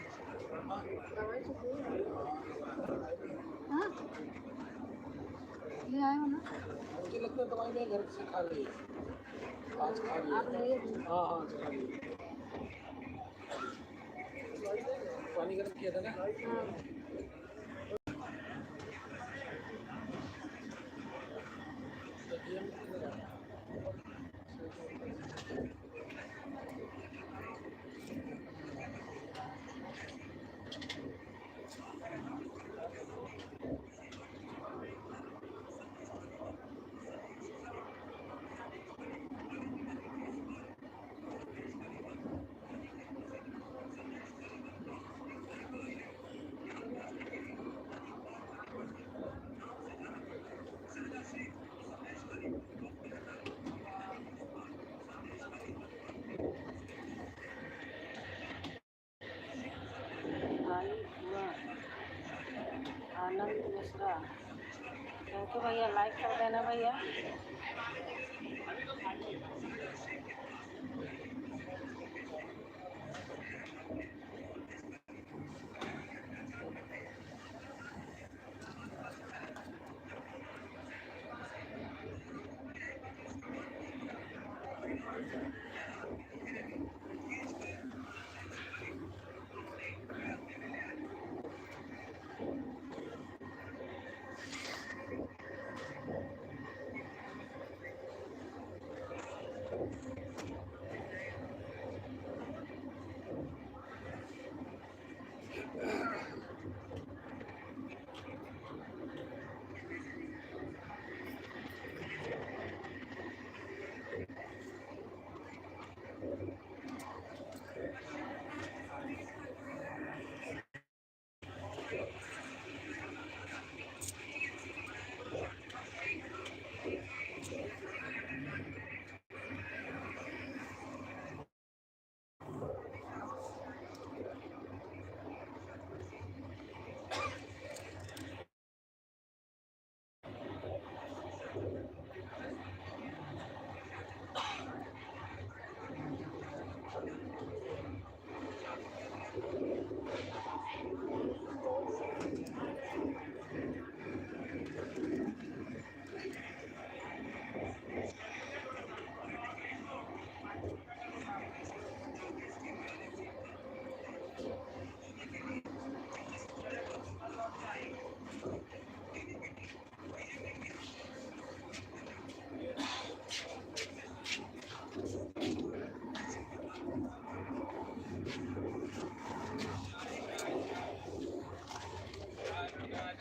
दवाई तो दी है। हाँ ले आए हो ना। मुझे लगता है दवाई मैं घर से खा ली है, आज खा ली आप लिए है। हाँ हाँ खा ली है। पानी गर्म किया था ना। हाँ भाई हुआ आनंद मिश्रा। थैंक यू भैया, लाइक कर देना भैया।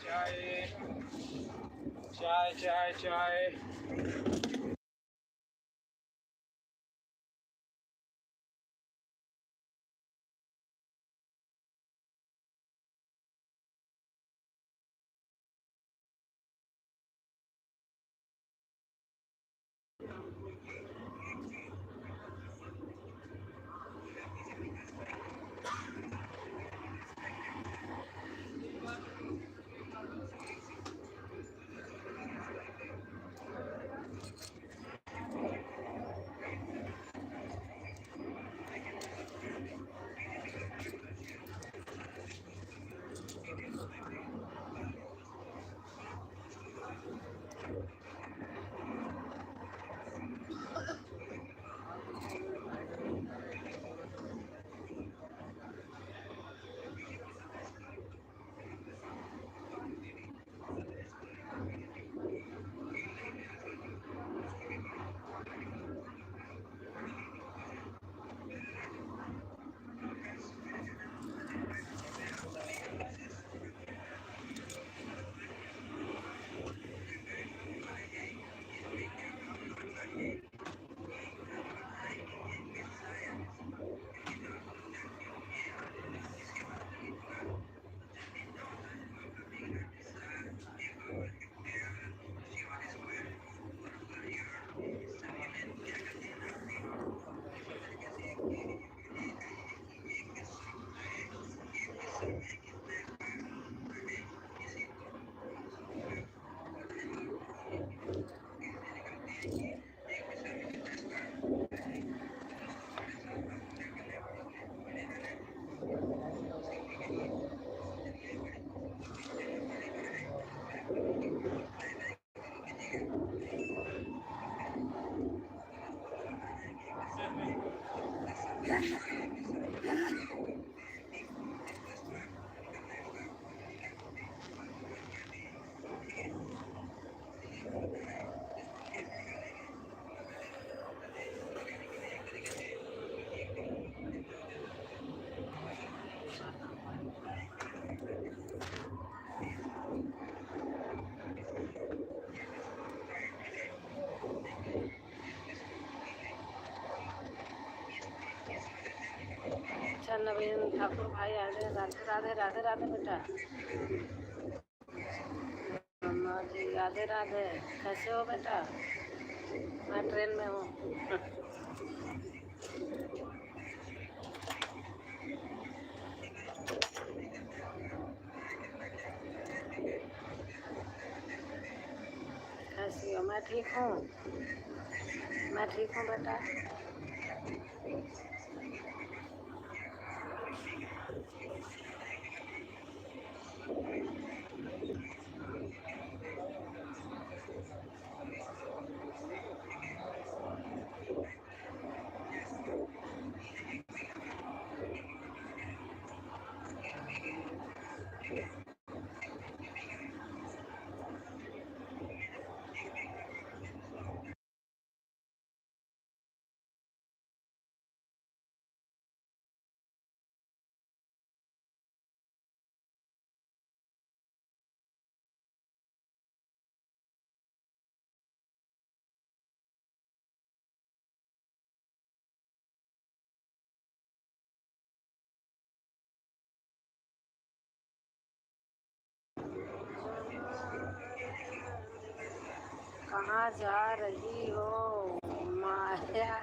चाय चाय चाय चाय। नवीन ठाकुर भाई आए हैं। राधे राधे राधे राधे बेटा। मम्मा जी राधे राधे। कैसे हो बेटा? मैं ट्रेन में हूँ। कैसी हो? मैं ठीक हूँ। मैं ठीक हूँ बेटा। कहाँ जा रही हो माया?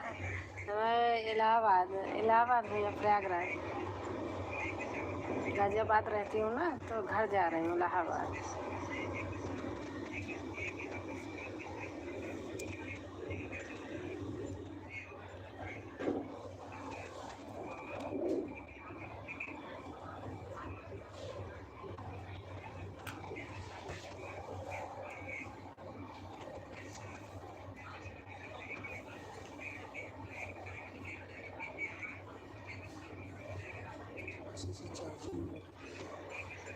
मैं इलाहाबाद हूँ या प्रयागराज। गाजियाबाद रहती हूँ ना, तो घर जा रही हूँ इलाहाबाद।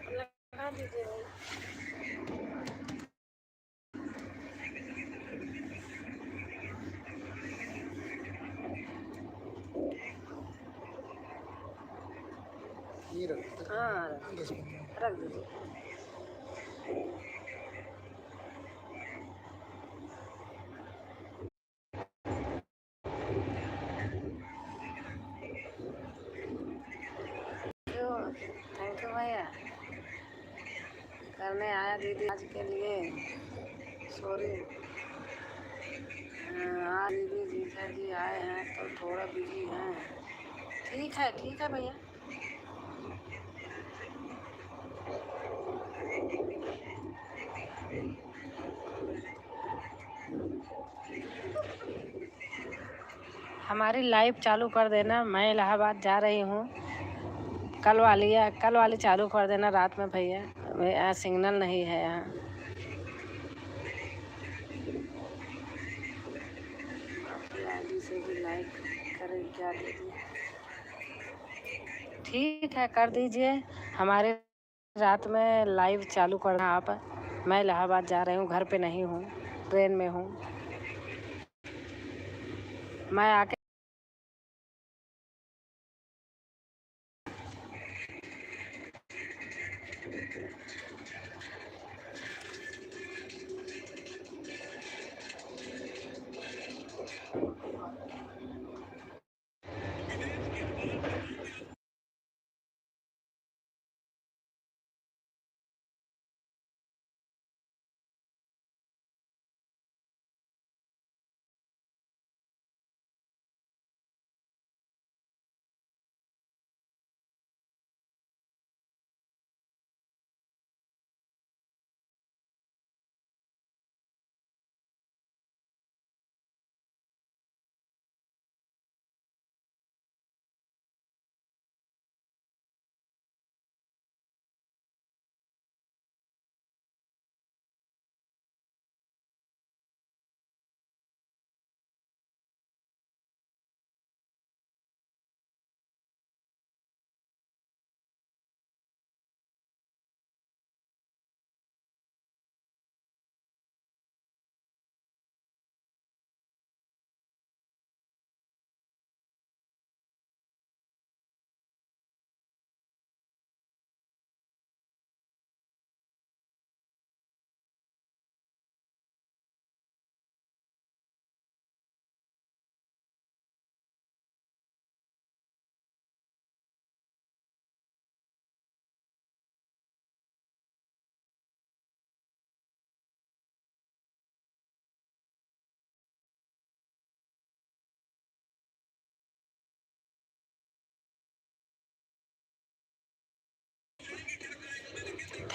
लगा दीजिए भाई। ये रख हाँ रख दीजिए। थैंक यू भैया। करने आया दीदी आज के लिए। सॉरी। हाँ दीदी जीजा जी आए हैं तो थोड़ा बिजी हैं। ठीक है भैया। हमारी लाइव चालू कर देना। मैं इलाहाबाद जा रही हूँ। कल वाली चालू कर देना रात में भैया। यहाँ सिग्नल नहीं है यहाँ। आपकी आईडी से भी लाइक करें क्या दीदी? ठीक है कर दीजिए। हमारे रात में लाइव चालू करना आप। मैं इलाहाबाद जा रही हूँ, घर पे नहीं हूँ, ट्रेन में हूँ। मैं आके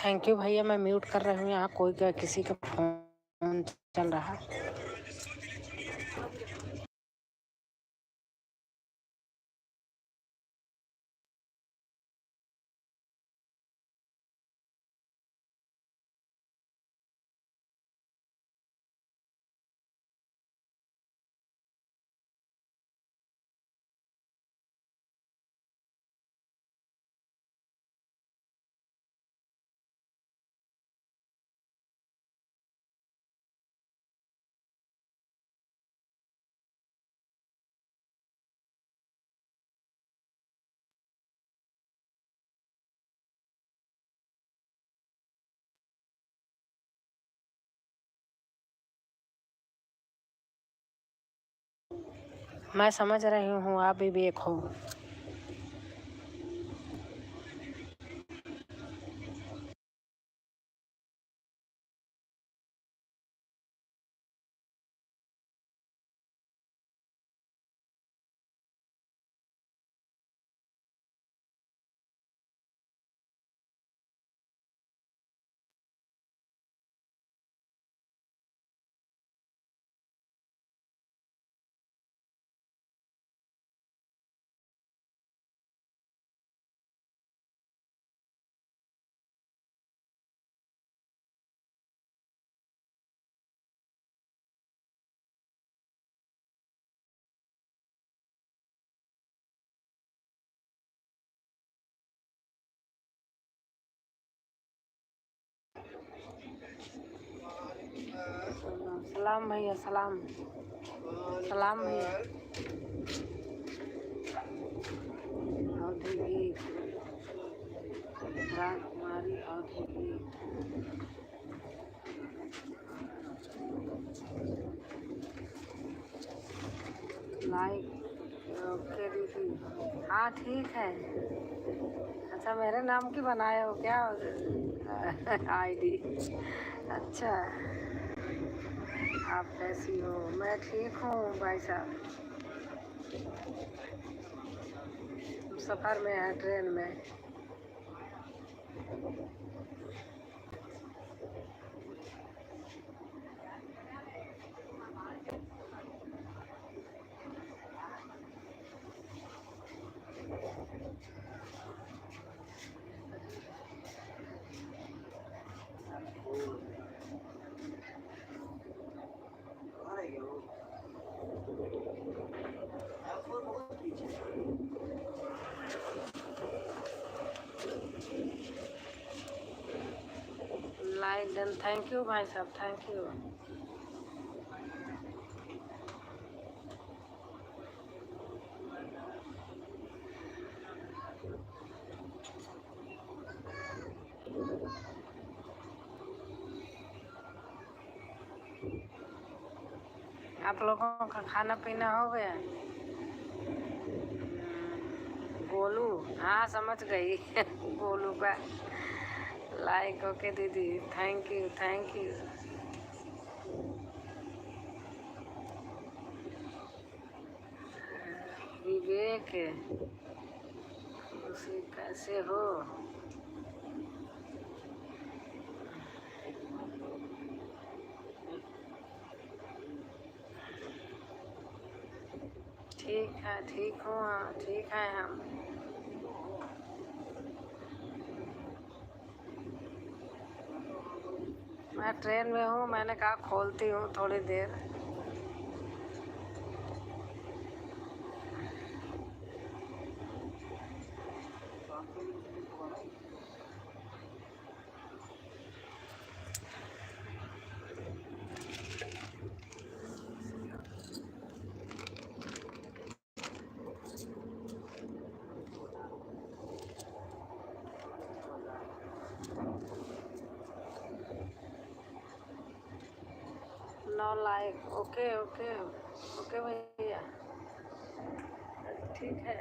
थैंक यू भैया, मैं म्यूट कर रही हूँ, यहाँ कोई किसी का फोन चल रहा। मैं समझ रही हूँ आप भी एक हो। सलाम भैया, सलाम सलाम भैया। औद्योगिक राजकुमारी, औद्योगिक लाइक। ओके दीदी, हाँ ठीक है। अच्छा, मेरे नाम की बनाए हो क्या आईडी? अच्छा, आप कैसी हो? मैं ठीक हूँ भाई साहब। सफ़र में है, ट्रेन में। लाइक डन, थैंक यू भाई साहब, थैंक यू। आप लोगों का खाना पीना हो गया? गोलू, हाँ समझ गई गोलू का लाइक। ओके दीदी, थैंक यू थैंक यू। विवेक, उसे कैसे हो? ठीक है, ठीक हूँ, हाँ ठीक है हम। मैं ट्रेन में हूँ, मैंने कहा खोलती हूँ थोड़ी देर। No like. Okay okay okay भैया, ठीक है।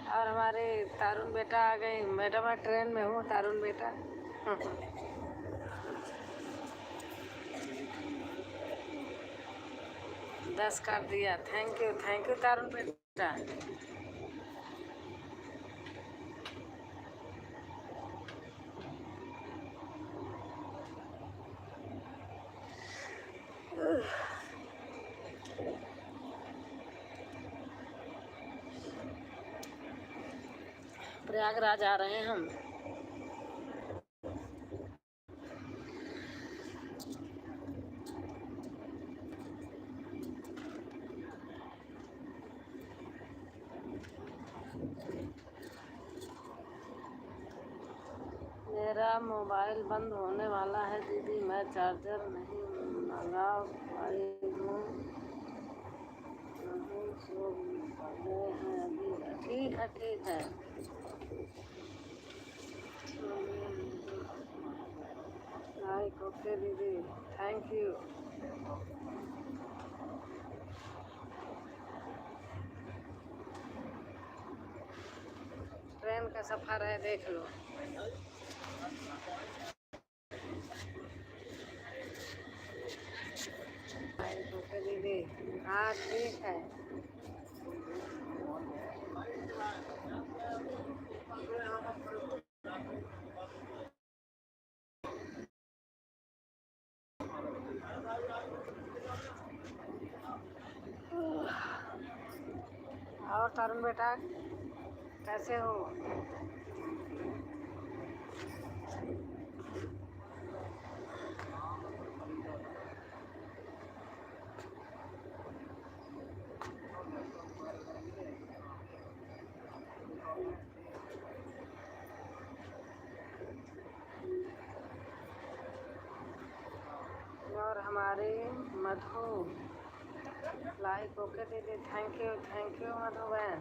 और हमारे तारुण बेटा आ गए। मैडम, मैं ट्रेन में हूँ, तारुण बेटा 10 कर दिया। थैंक यू तारुण बेटा। प्रयागराज आ रहे हैं हम। मेरा मोबाइल बंद होने वाला है दीदी, मैं चार्जर नहीं मंगा पाई हूँ, नहीं सो पड़े हैं अभी। ठीक है ठीक है। लाइक ओके दीदी, थैंक यू। ट्रेन का सफ़र है, देख लो। लाइक ओके दीदी, हाँ ठीक है। और तरुण बेटा कैसे हो? और हमारे मधु लाइक ओके दीदी, थैंक यू मधु बहन,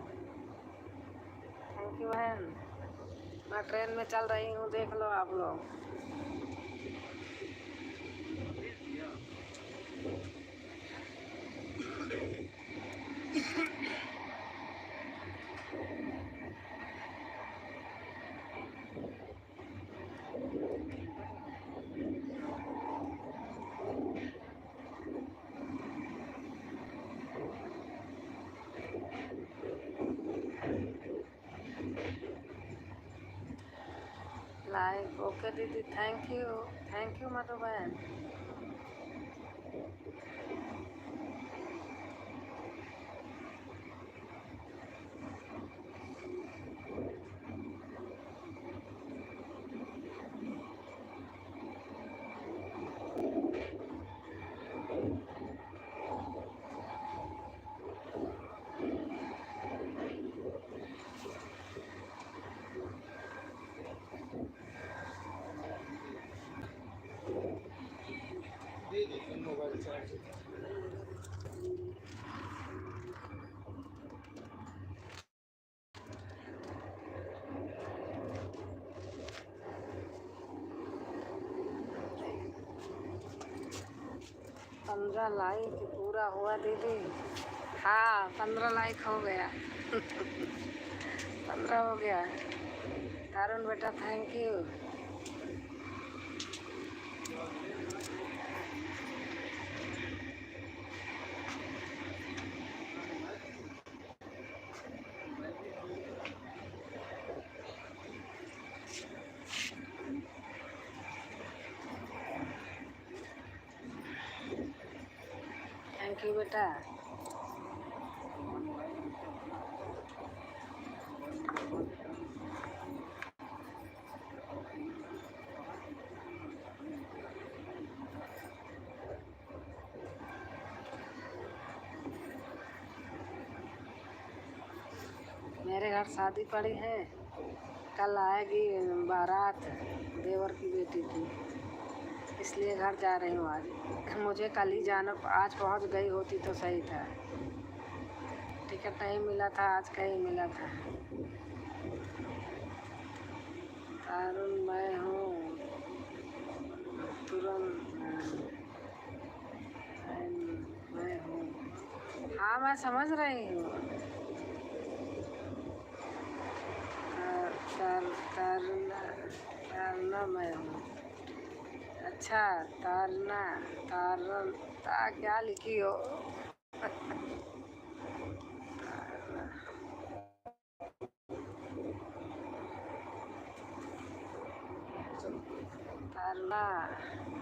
थैंक यू बहन। मैं ट्रेन में चल रही हूँ, देख लो आप लोग। लाइक ओके दीदी, थैंक यू मधु बहन। दे दो मोबाइल चार्ज। 15 लाइक पूरा हुआ दीदी। हाँ 15 लाइक हो गया। 15 हो गया। तारुण बेटा थैंक यू। थैंक यू बेटा। मेरे घर शादी पड़ी है, कल आएगी बारात, देवर की बेटी की, इसलिए घर जा रही हूँ आज। मुझे कल ही जाना, आज पहुँच गई होती तो सही था। टिकट नहीं मिला था, आज कहीं मिला था। तारुण मैं हूँ तुरंत, मैं हूँ। हाँ मैं समझ रही हूँ। तारना मैं हूँ। अच्छा तारना, तारन क्या लिखी हो? अरुणा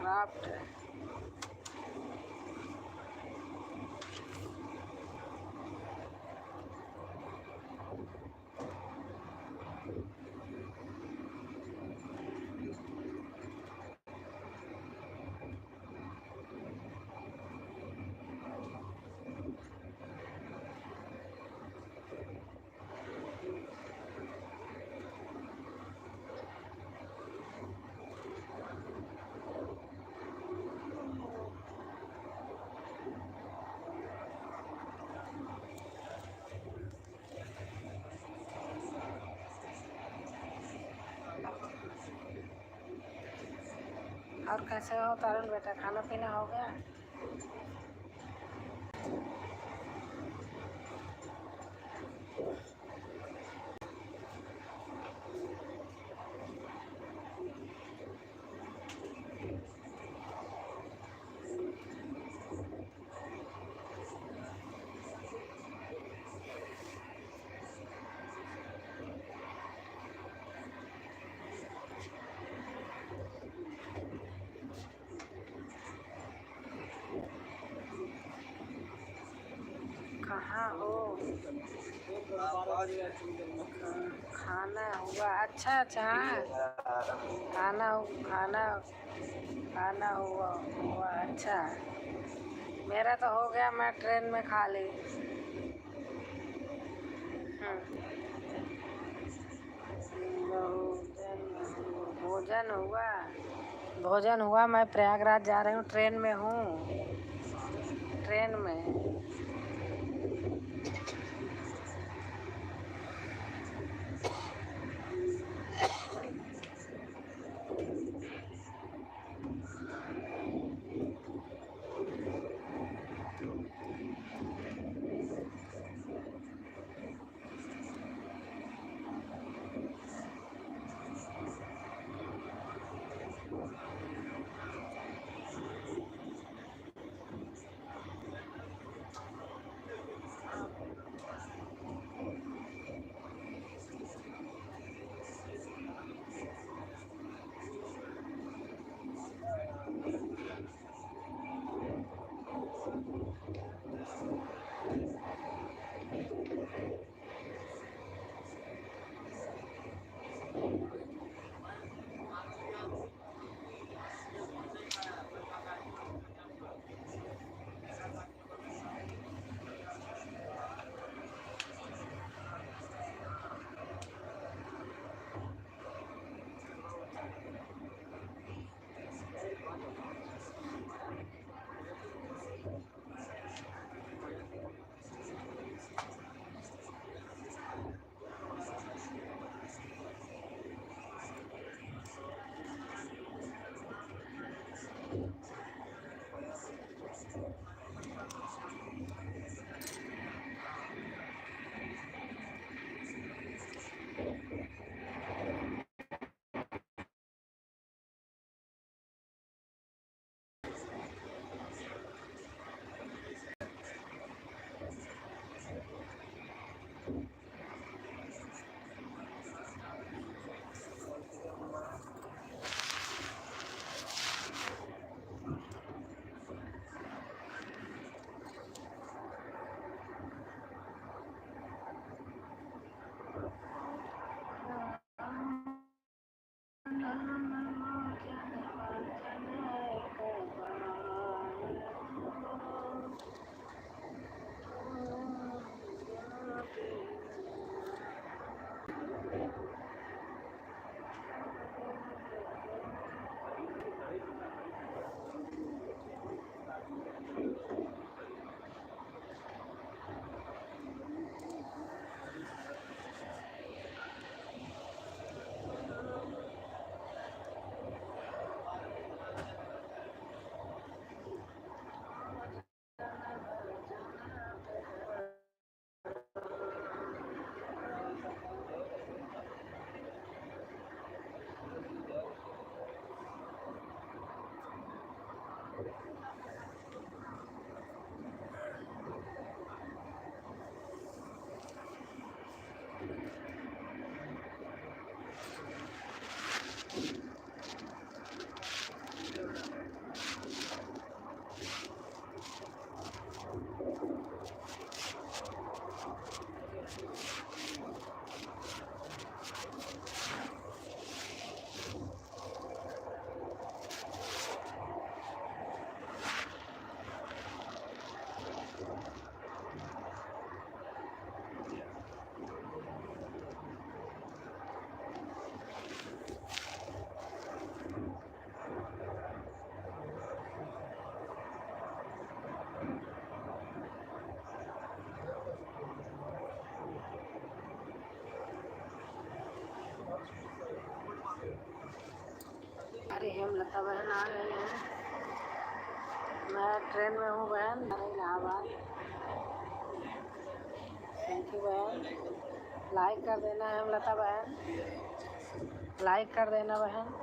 क्राफ्ट। और कैसे हो तरुण बेटा, खाना पीना हो गया? कहाँ हो? खाना हुआ? अच्छा अच्छा, खाना खाना खाना हुआ अच्छा। मेरा तो हो गया, मैं ट्रेन में खा ली। भोजन हुआ, भोजन हुआ। मैं प्रयागराज जा रही हूँ, ट्रेन में हूँ, ट्रेन में। हेमलता बहन आ गई हैं। मैं ट्रेन में हूँ बहन, इलाहाबाद। थैंक यू बहन। लाइक कर देना हेमलता बहन, लाइक कर देना बहन।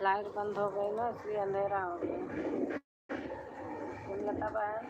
लाइट बंद हो गई ना, इसलिए अंधेरा हो गया। हेमलता बहन,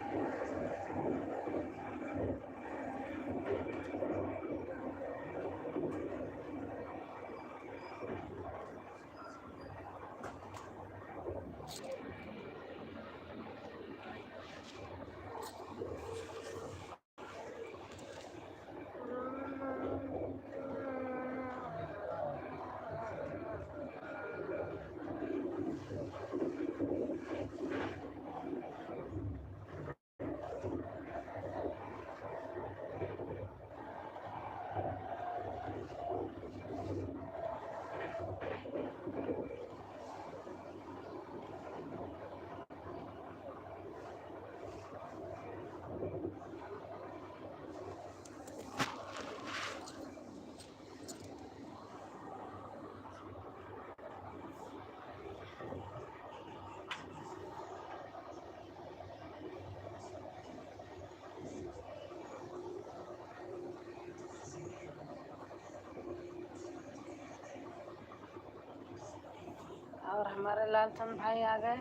और हमारे लालचंद भाई आ गए।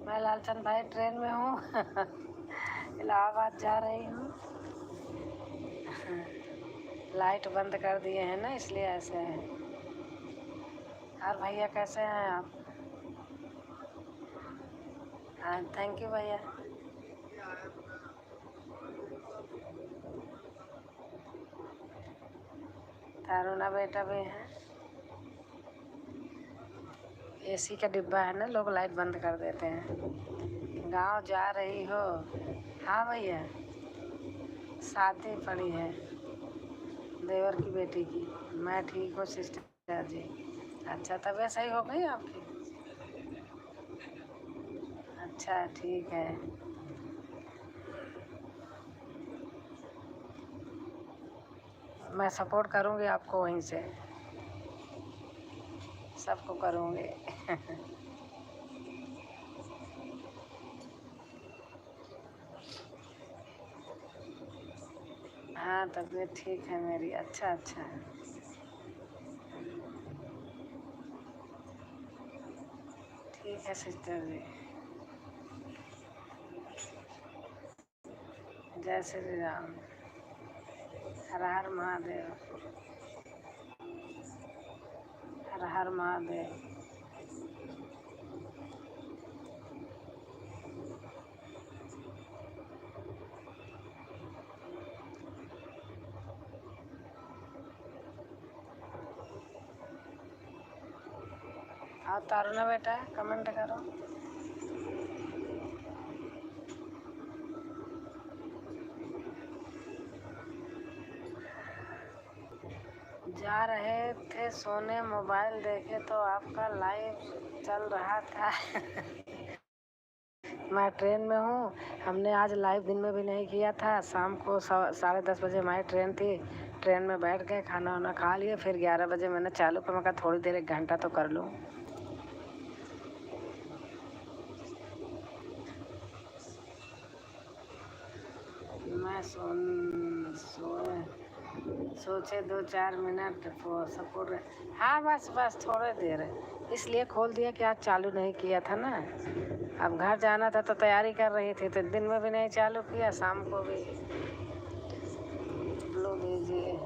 मैं लालचंद भाई ट्रेन में हूँ इलाहाबाद जा रही हूँ। लाइट बंद कर दिए हैं ना, इसलिए ऐसे है। और भैया कैसे हैं आप? हाँ थैंक यू भैया। तारुणा बेटा भी है। एसी का डिब्बा है ना, लोग लाइट बंद कर देते हैं। गांव जा रही हो? हाँ भैया, शादी पड़ी है देवर की बेटी की। मैं ठीक हूँ सिस्टर जी। अच्छा, तबीयत सही हो गई आपकी? अच्छा ठीक है। मैं सपोर्ट करूँगी आपको, वहीं से सबको करूँगी हाँ तबीयत ठीक है मेरी। अच्छा अच्छा, ठीक है सिस्टर जी। जय श्री राम। हर हर महादेव, हर हर महादेव। और तारुणा बेटा कमेंट करो। जा रहे थे सोने, मोबाइल देखे तो आपका लाइव चल रहा था मैं ट्रेन में हूँ। हमने आज लाइव दिन में भी नहीं किया था। शाम को 10:30 बजे हमारी ट्रेन थी। ट्रेन में बैठ गए, खाना वाना खा लिए, फिर 11 बजे मैंने चालू किया। मैं कहा थोड़ी देर 1 घंटा तो कर लूँ। मैं सोचे 2-4 मिनट सपोर्ट। हाँ बस बस थोड़ी देर है, इसलिए खोल दिया कि आज चालू नहीं किया था ना। अब घर जाना था तो तैयारी कर रही थी, तो दिन में भी नहीं चालू किया, शाम को भी। लो दीजिए।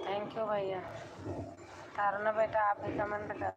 थैंक यू भैया। तारुण्य बेटा आप भी कमेंट करो।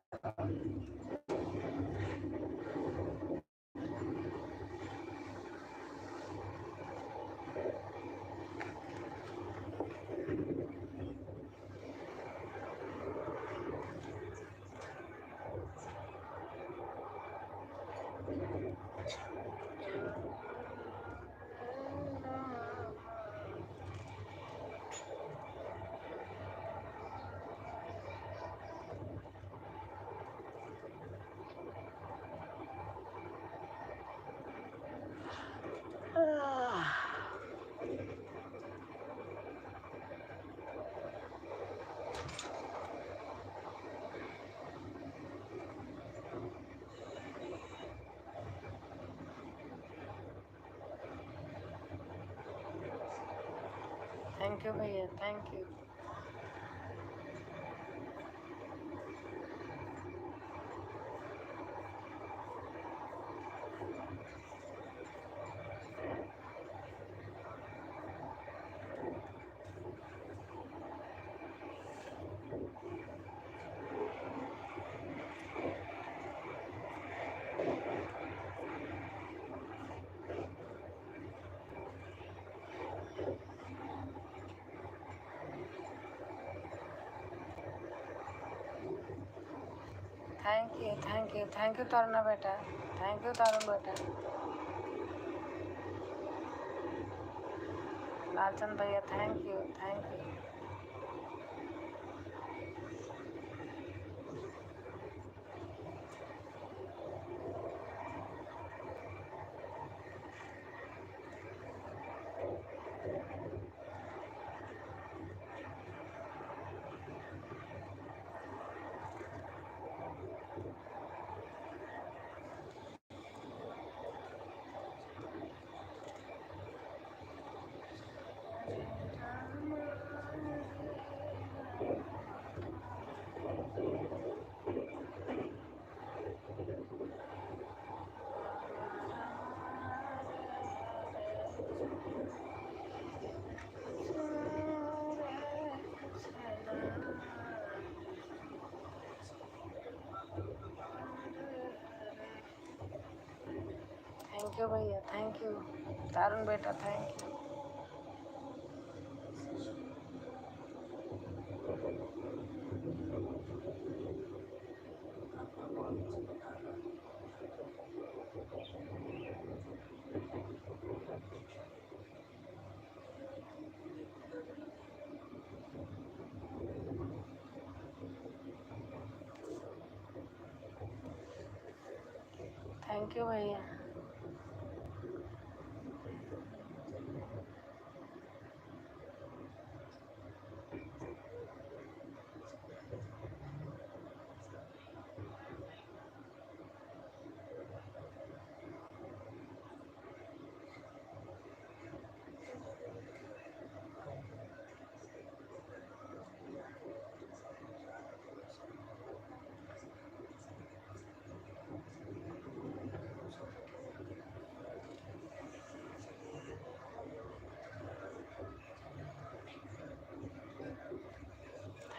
थैंक यू भैया, थैंक यू। थैंक यू तारुण्य बेटा, थैंक यू तारुण बेटा। लालचंद भैया thank you, thank you. Thank you भैया, थैंक यू तारुण बेटा, थैंक यू। थैंक यू भैया।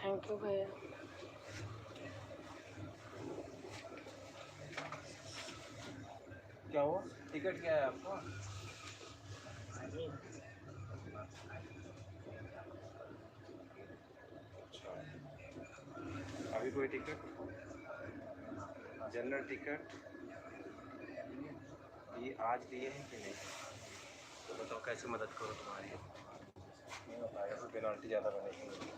थैंक यू भैया। क्या हुआ? टिकट क्या है आपका? अच्छा, अभी कोई टिकट? जनरल टिकट ये आज लिए हैं कि नहीं? तो बताओ कैसे मदद करो तुम्हारी। नहीं बताया तो पेनल्टी ज़्यादा बनेगी।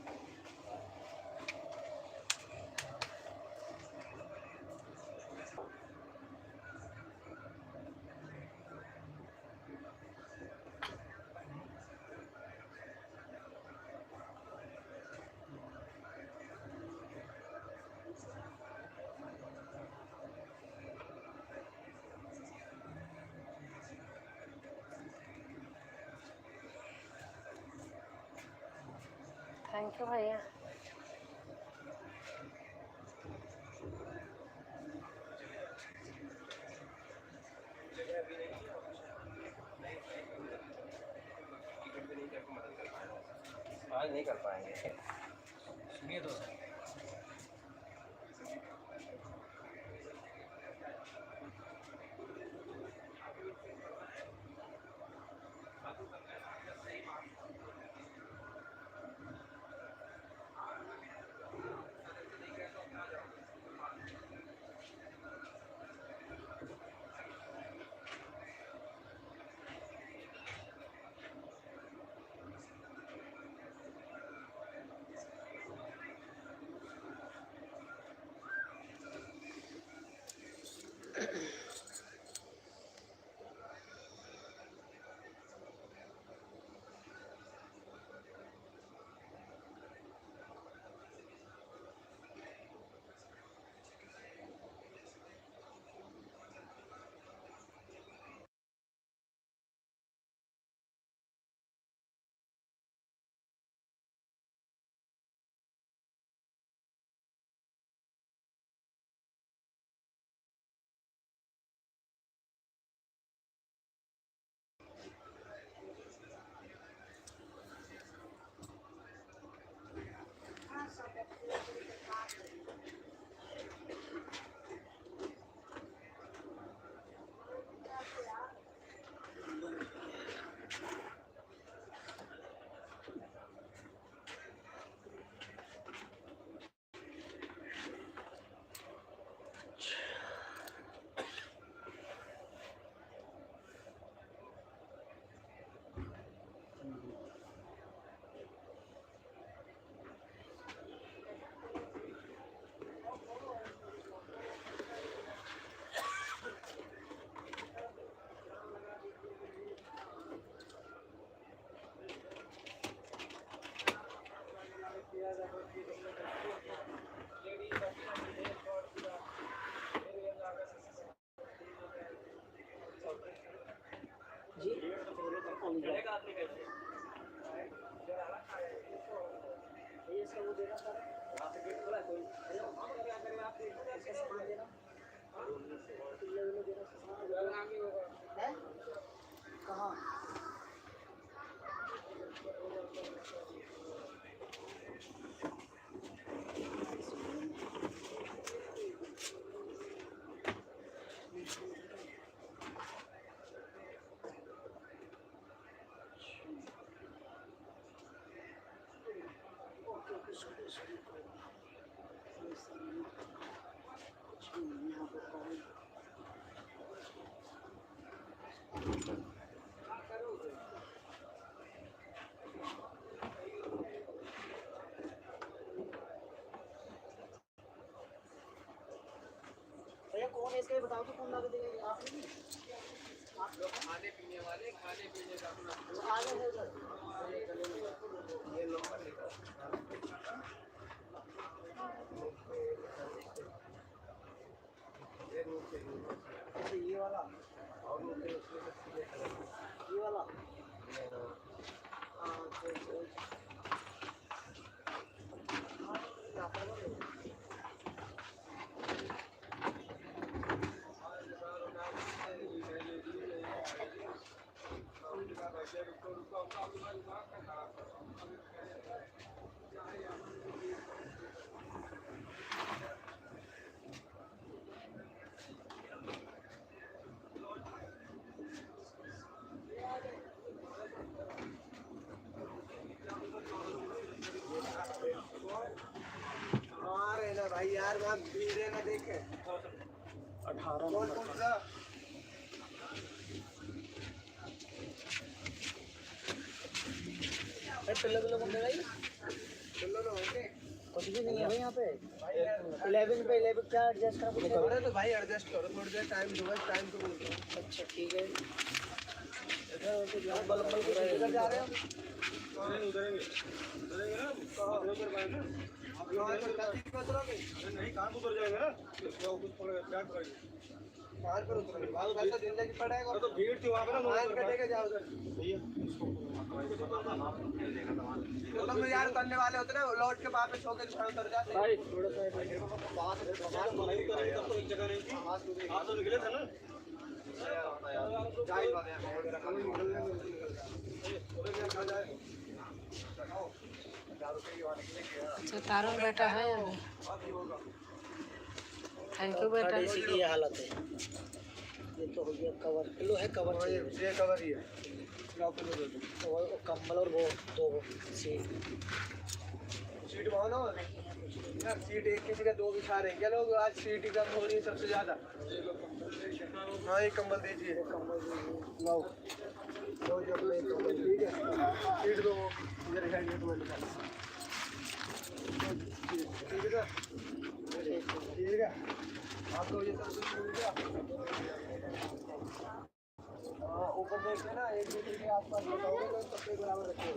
थैंक यू भैया। आज नहीं कर पाएंगे। सुनिए तो सर। कौन है इसका बताओ तो कौन ला देगा आप नहीं खाने पीने वाले खाने पीने का आगे है उधर ये नंबर लिखा अच्छा ये वाला और ये वाला हाँ भाई यार वहाँ भीड़ ना देखे 18 नंबर का पिल्लो पिल्लो कौन देगा ये पिल्लो ना होंगे कुछ भी नहीं है भाई यहाँ पे 11 पे 11 क्या एडजस्ट करो तो भाई एडजस्ट करो थोड़ी देर टाइम दो टाइम तो बोल दो अच्छा ठीक है इधर बल बल जा रहे हो उधरेंगे ना उधर नहीं कान उतर जाएगा ना तो कुछ क्या करेंगे कार पर उतरेंगे बाल का जिंदगी पड़ेगा तो भीड़ थी वहाँ पे ना कार कटेगा जाओ उधर भैया तो तुम यार करने वाले होते ना लौट के वापस होके उतर जाते भाई थोड़ा सा बात नहीं करेंगे तब तो एक जगह नहीं थी आप तो निकले थे ना अच्छा तारुण बेटा है अभी। थैंक यू बेटा। इसी की ये हालत है ये तो हो गया कवर किलो है कवर ये कवर ही है वो कम्बल और वो दो सीट मानो यार सीट एक किसी का दो बिछा रहे हैं क्या लोग आज सीट ही कम हो रही है सबसे ज्यादा हाँ एक कंबल दीजिए लाओ दो जो ठीक है सीट दो इधर है ये दो ठीक है ठीक है आप लोग ये सब कुछ मिल गया ऊपर देखते ना एक दूसरे के आसपास बताओगे तो सबके बराबर रखिए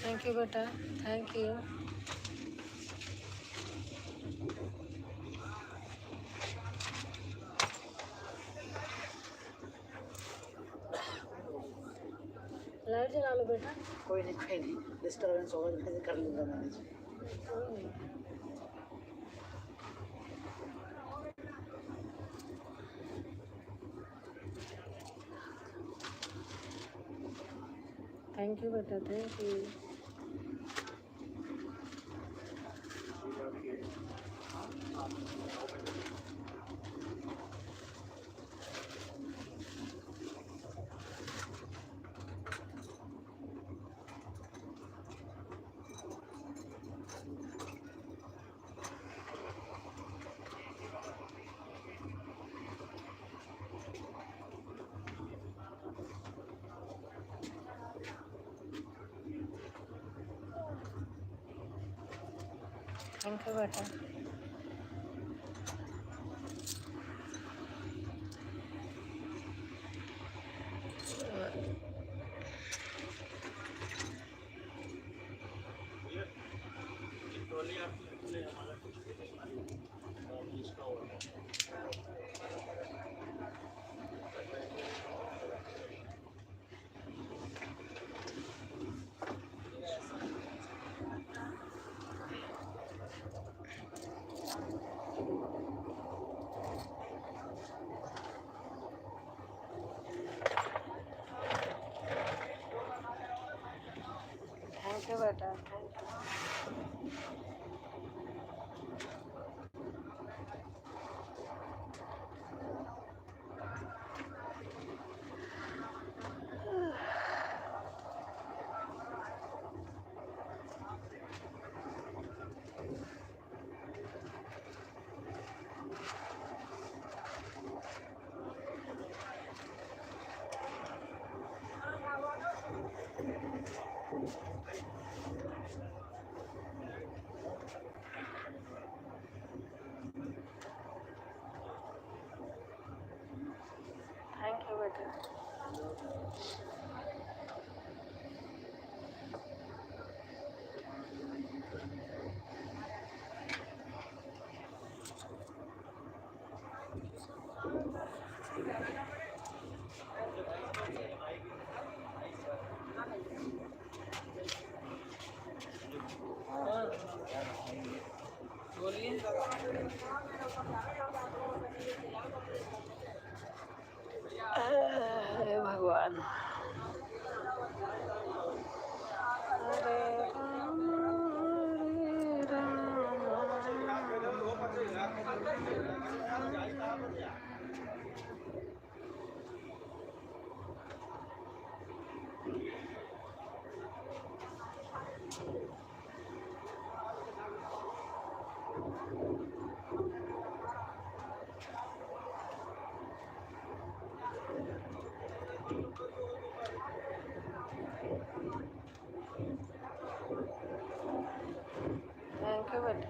थैंक यू बेटा थैंक यू। लाइट जला लो बेटा। कोई नहीं डिस्टर्बेंस होगा तो कैसे कर लूँगा मैनेज थैंक यू बेटा थैंक यू। थैंक यू बेटा। थैंक यू बेटा थैंक यू। थैंक यू बेटा। बोलिए हे भगवान। हरे राम थैंक यू बेटा।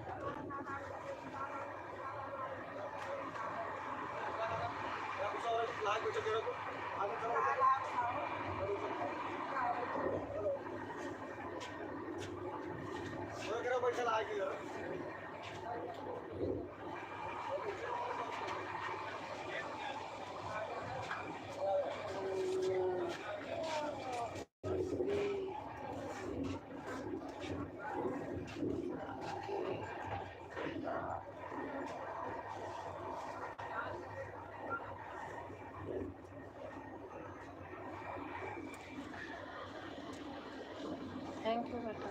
थैंक यू बेटा।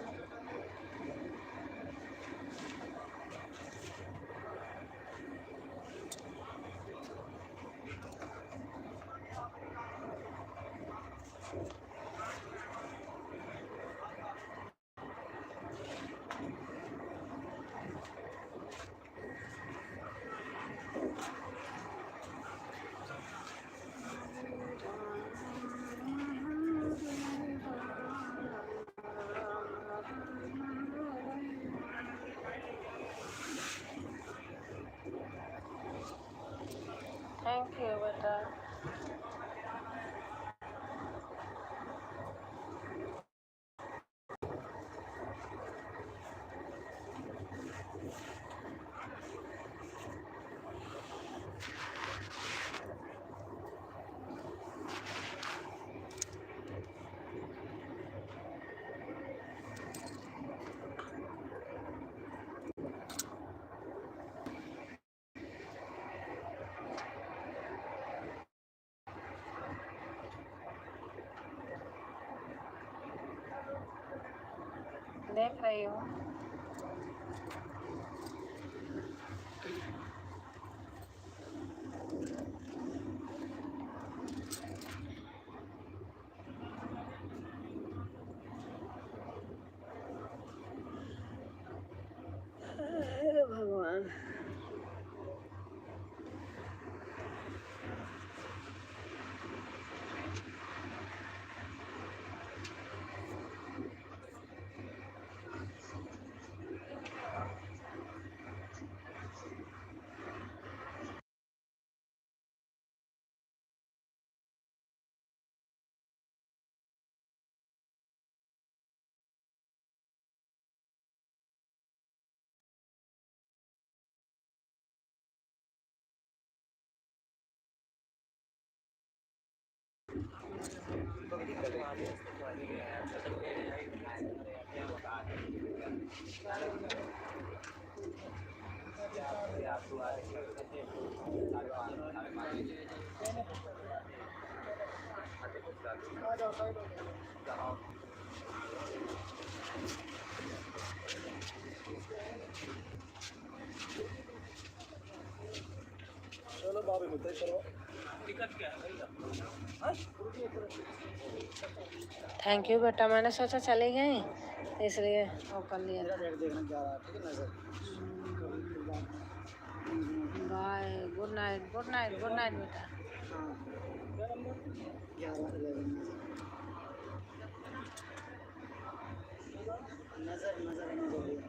थैंक यू बेटा। देख रही हूँ। हे भगवान। चलो बाबू मुझे चलो। थैंक यू बेटा। मैंने सोचा चली गई इसलिए वो कर लिया था। देखना जा रहा है, ठीक है नजर। Bye. Good night, good night, good night बेटा। हाँ 11-11 नजर नजर नजर